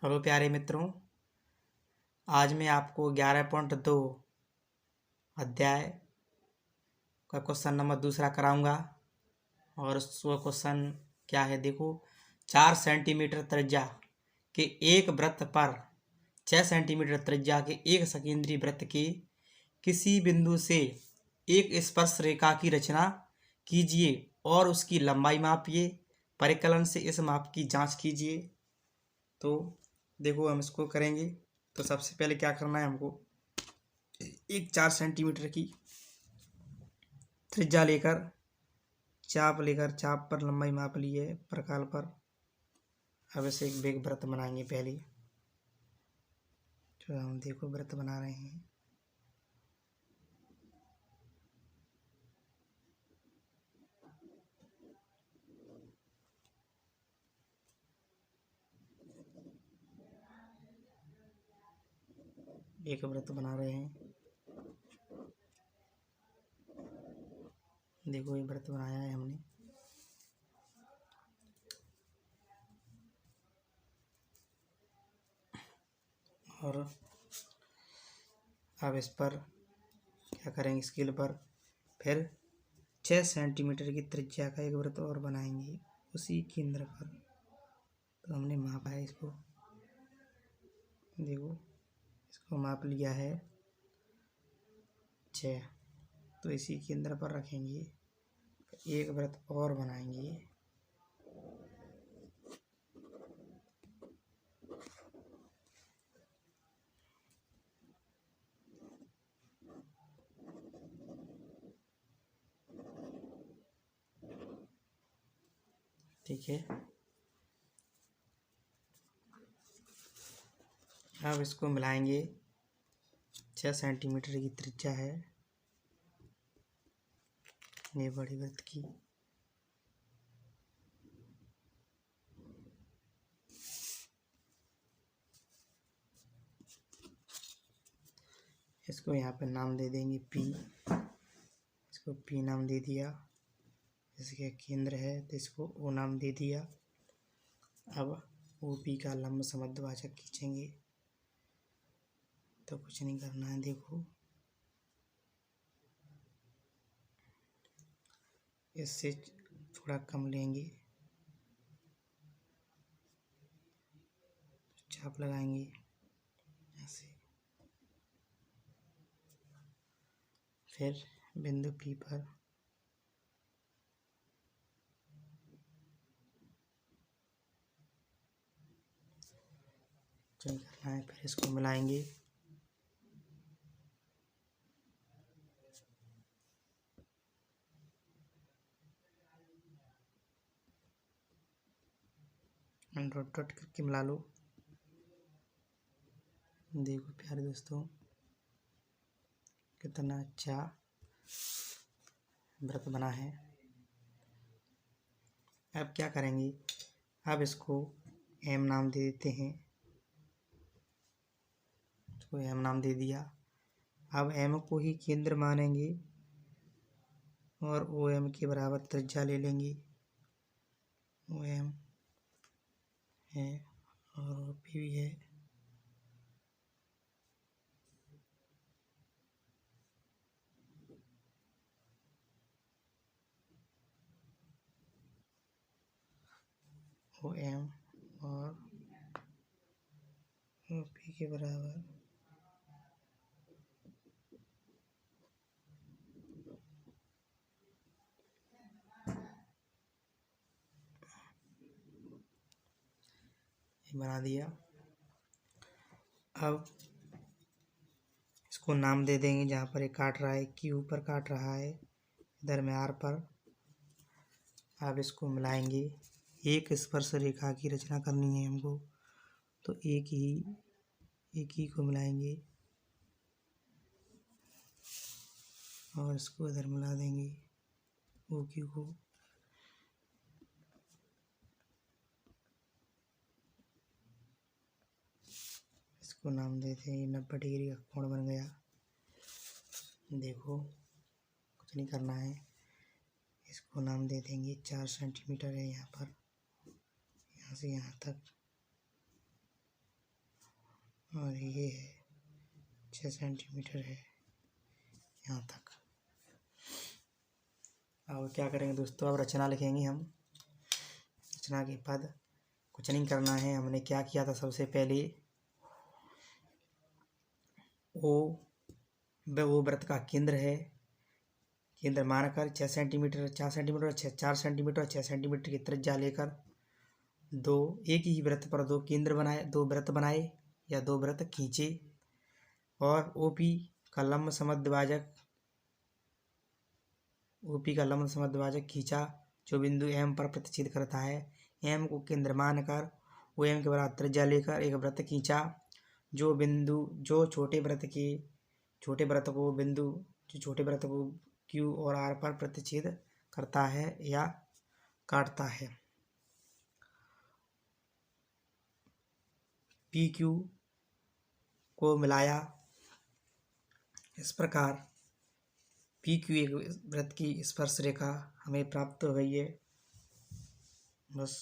Hello प्यारे मित्रों, आज मैं आपको 11.2 अध्याय का क्वेश्चन नंबर दूसरा कराऊंगा। और वो क्वेश्चन क्या है देखो। 4 सेंटीमीटर त्रिज्या के एक वृत्त पर 6 सेंटीमीटर त्रिज्या के एक सकेंद्रीय वृत्त के किसी बिंदु से एक स्पर्श रेखा की रचना कीजिए और उसकी लंबाई मापिए। परिकलन से इस माप की जांच कीजिए। तो देखो हम इसको करेंगे। तो सबसे पहले क्या करना है, हमको एक 4 सेंटीमीटर की त्रिज्या लेकर चाप पर लंबाई माप ली है प्रकाल पर। अब इसे एक बेग वृत्त बनाएंगे। पहले जो हम देखो वृत्त बना रहे हैं। एक वृत्त बना रहे हैं। देखो ये वृत्त बनाया है हमने। और अब इस पर क्या करेंगे, स्केल पर फिर 6 सेंटीमीटर की त्रिज्या का एक वृत्त और बनाएंगे उसी केंद्र पर। तो हमने मापा है इसको, देखो इसको माप लिया है 6। तो इसी केंद्र पर रखेंगे, एक वृत्त और बनाएंगे। ठीक है, अब इसको मिलाएंगे। 6 सेंटीमीटर की त्रिज्या है ये बड़ी वृत्त की। इसको यहाँ पे नाम दे देंगे P। इसको P नाम दे दिया। इसके केंद्र है तो इसको O नाम दे दिया। अब OP का लंब समद्विभाजक खींचेंगे। तो कुछ नहीं करना है, देखो इससे थोड़ा कम लेंगे, चाप लगाएंगे ऐसे। फिर बिंदु P पर चेक करना है, फिर इसको मिलाएंगे। डॉट डॉट करके मिला लो। देखो प्यारे दोस्तों, कितना अच्छा वृत्त बना है। अब क्या करेंगे, अब इसको M नाम दे देते हैं। इसको M नाम दे दिया। अब M को ही केंद्र मानेंगे और OM के बराबर त्रिज्या ले लेंगे। OM है और OP भी है। OM और OP के बराबर बना दिया। अब इसको नाम दे देंगे, जहाँ पर ये काट रहा है Q पर काट रहा है, इधर में R पर। अब इसको मिलाएंगे। एक स्पर्श रेखा की रचना करनी है हमको, तो एक ही को मिलाएंगे और इसको इधर मिला देंगे OQ को। इसको नाम देते हैं 90 डिग्री का कोण बन गया। देखो कुछ नहीं करना है, इसको नाम दे देंगे 4 सेंटीमीटर है यहाँ पर, यहाँ से यहाँ तक। और ये है 6 सेंटीमीटर है यहाँ तक। अब क्या करेंगे दोस्तों, अब रचना लिखेंगे हम। रचना के पद कुछ नहीं करना है। हमने क्या किया था, सबसे पहले वो वृत्त का केंद्र है, केंद्र मानकर 6 सेंटीमीटर 4 सेंटीमीटर 4 सेंटीमीटर और 6 सेंटीमीटर की त्रिज्या लेकर एक ही वृत्त पर दो वृत्त बनाए या दो वृत्त खींचे और ओपी का लंब समद्विभाजक खींचा जो बिंदु एम पर प्रतिच्छेद करता है। एम को केंद्र मानकर ओ एम के बराबर त्रिज्या लेकर एक वृत्त खींचा जो छोटे वृत्त को क्यू और आर पर प्रतिच्छेद करता है या काटता है। पी क्यू को मिलाया। इस प्रकार पी क्यू एक वृत्त की स्पर्श रेखा हमें प्राप्त हो गई है। बस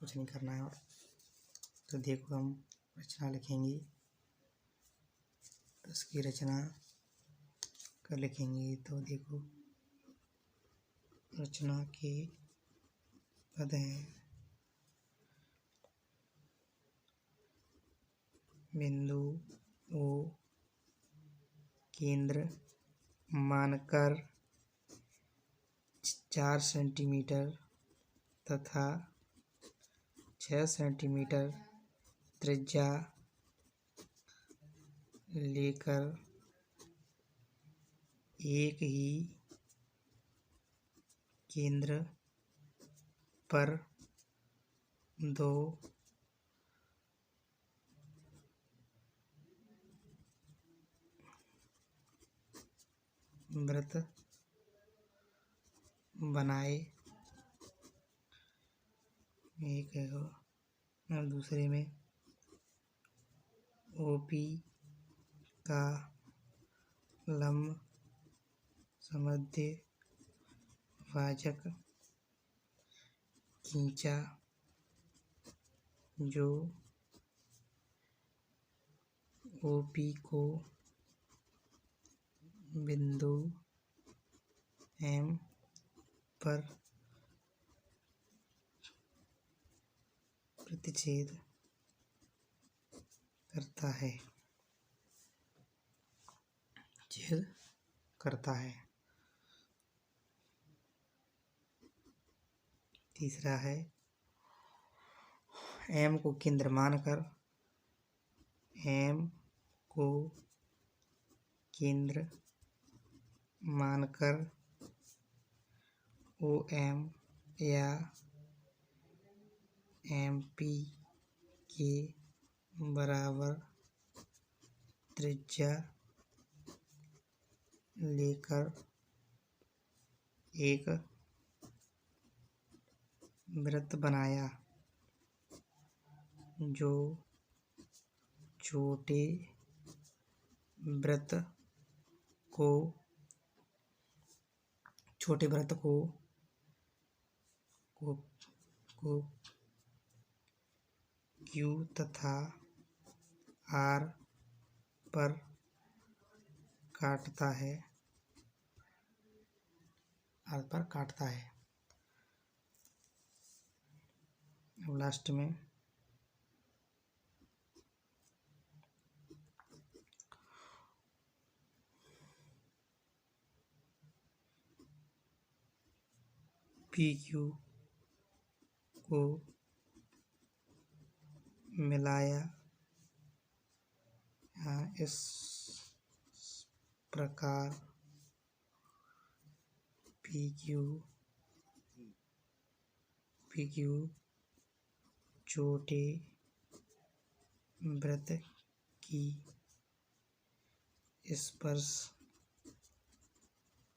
कुछ नहीं करना है। और तो देखो हम रचना लिखेंगे, तो इसकी रचना कर लिखेंगे। तो देखो रचना के पद हैं, बिंदु ओ केंद्र मानकर 4 सेंटीमीटर तथा 6 सेंटीमीटर त्रिज्या लेकर एक ही केंद्र पर दो वृत्त बनाए। एक है और दूसरे में ओपी का लंब समद्विभाजक खींचा जो ओपी को बिंदु एम पर प्रतिच्छेद करता है। तीसरा है एम को केंद्र मानकर ओ एम या एम पी के बराबर त्रिज्या लेकर एक वृत्त बनाया जो छोटे वृत्त को क्यू तथा आर पर काटता है अब लास्ट में पी क्यू को मिलाया। इस प्रकार पी क्यू छोटे वृत्त की स्पर्श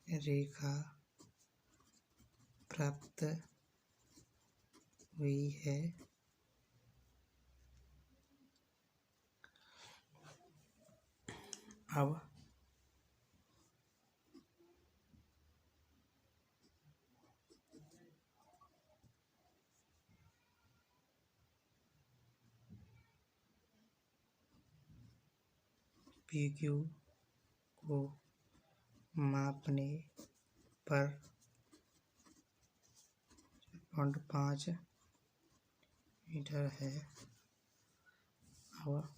रेखा प्राप्त हुई है। अब पी क्यू को मापने पर 5 मीटर है। अब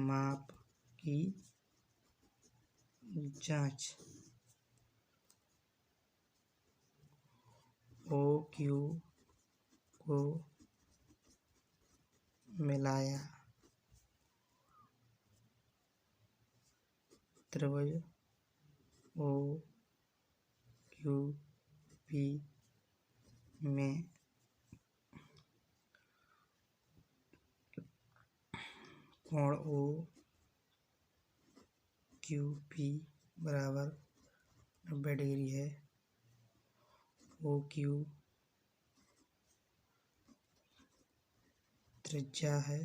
माप की जांच ओ क्यू को मिलाया त्रिभुज ओ क्यू पी में कोण ओ क्यू पी बराबर 90 डिग्री है। ओ क्यू त्रिज्या है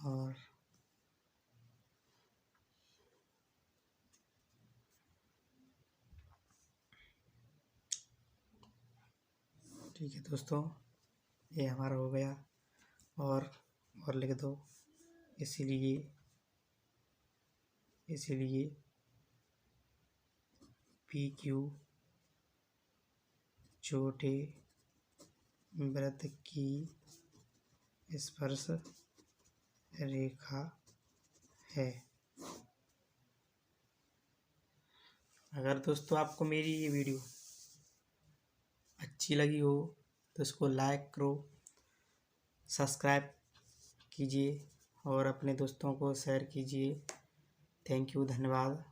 और ठीक है दोस्तों, ये हमारा हो गया। और लिख दो, इसीलिए पी क्यू छोटे वृत्त की स्पर्श रेखा है। अगर दोस्तों आपको मेरी ये वीडियो अच्छी लगी हो तो इसको लाइक करो, सब्सक्राइब कीजिए और अपने दोस्तों को शेयर कीजिए। थैंक यू, धन्यवाद।